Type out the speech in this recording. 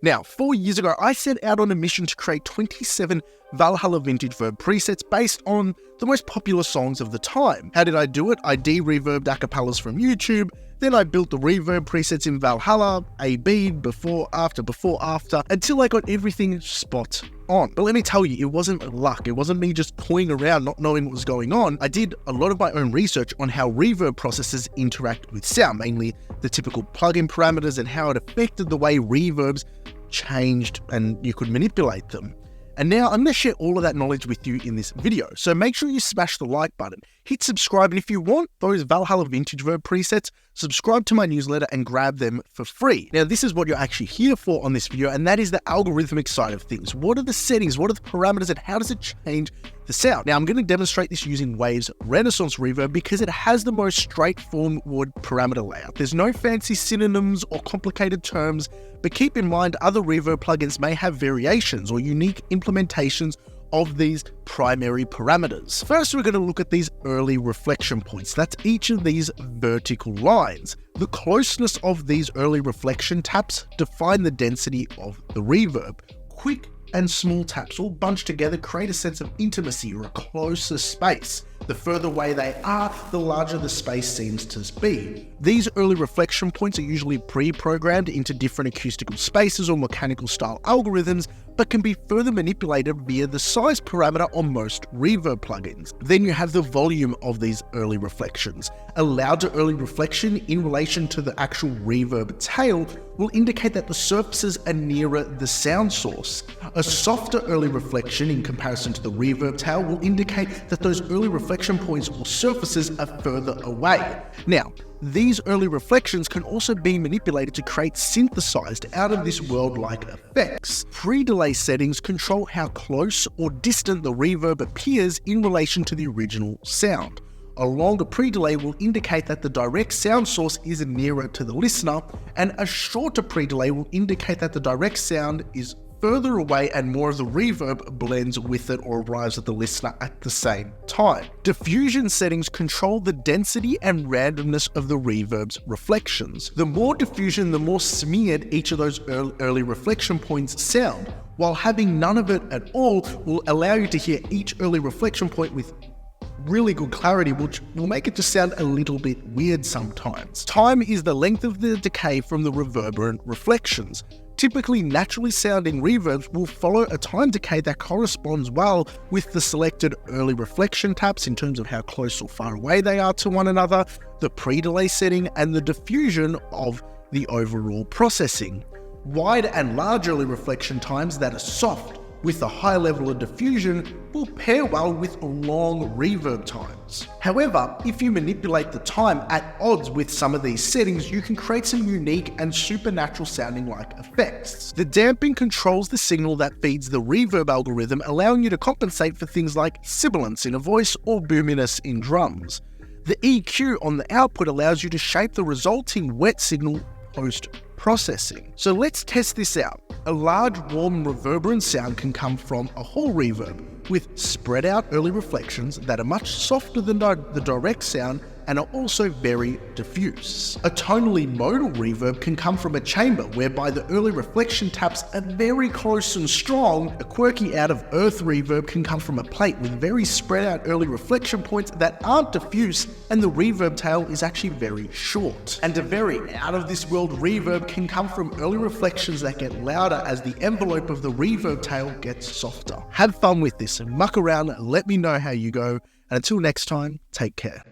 Now, 4 years ago, I set out on a mission to create 27 Valhalla vintage verb presets based on the most popular songs of the time. How did I do it? I de-reverbed acapellas from YouTube, then I built the reverb presets in Valhalla, A/B, before, after, until I got everything spot on. But let me tell you, it wasn't luck. It wasn't me just toying around not knowing what was going on. I did a lot of my own research on how reverb processes interact with sound, mainly the typical plugin parameters and how it affected the way reverbs changed and you could manipulate them. And now I'm going to share all of that knowledge with you in this video. So make sure you smash the like button, hit subscribe, and if you want those Valhalla vintage verb presets, subscribe to my newsletter and grab them for free. Now, this is what you're actually here for on this video, and that is the algorithmic side of things. What are the settings? What are the parameters? And how does it change the sound? Now, I'm going to demonstrate this using Wave's Renaissance Reverb because it has the most straightforward parameter layout. There's no fancy synonyms or complicated terms, but keep in mind other reverb plugins may have variations or unique implementations of these primary parameters. First, we're going to look at these early reflection points. That's each of these vertical lines. The closeness of these early reflection taps define the density of the reverb. Quick and small taps all bunched together create a sense of intimacy or a closer space. The further away they are, the larger the space seems to be. These early reflection points are usually pre-programmed into different acoustical spaces or mechanical style algorithms, but can be further manipulated via the size parameter on most reverb plugins. Then you have the volume of these early reflections. A louder early reflection in relation to the actual reverb tail will indicate that the surfaces are nearer the sound source. A softer early reflection in comparison to the reverb tail will indicate that those early reflection points or surfaces are further away. Now, these early reflections can also be manipulated to create synthesized out of this world-like effects. Pre-delay settings control how close or distant the reverb appears in relation to the original sound. A longer pre-delay will indicate that the direct sound source is nearer to the listener, and a shorter pre-delay will indicate that the direct sound is further away and more of the reverb blends with it or arrives at the listener at the same time. Diffusion settings control the density and randomness of the reverb's reflections. The more diffusion, the more smeared each of those early reflection points sound, while having none of it at all will allow you to hear each early reflection point with really good clarity, which will make it just sound a little bit weird sometimes. Time is the length of the decay from the reverberant reflections. Typically, naturally sounding reverbs will follow a time decay that corresponds well with the selected early reflection taps in terms of how close or far away they are to one another, the pre-delay setting, and the diffusion of the overall processing. Wide and large early reflection times that are soft with a high level of diffusion will pair well with long reverb times. However, if you manipulate the time at odds with some of these settings, you can create some unique and supernatural sounding like effects. The damping controls the signal that feeds the reverb algorithm, allowing you to compensate for things like sibilance in a voice or boominess in drums. The EQ on the output allows you to shape the resulting wet signal post-processing. So let's test this out. A large, warm, reverberant sound can come from a hall reverb with spread out early reflections that are much softer than the direct sound and are also very diffuse. A tonally modal reverb can come from a chamber whereby the early reflection taps are very close and strong. A quirky out of earth reverb can come from a plate with very spread out early reflection points that aren't diffuse, and the reverb tail is actually very short. And a very out of this world reverb can come from early reflections that get louder as the envelope of the reverb tail gets softer. Have fun with this and muck around, let me know how you go, and until next time, take care.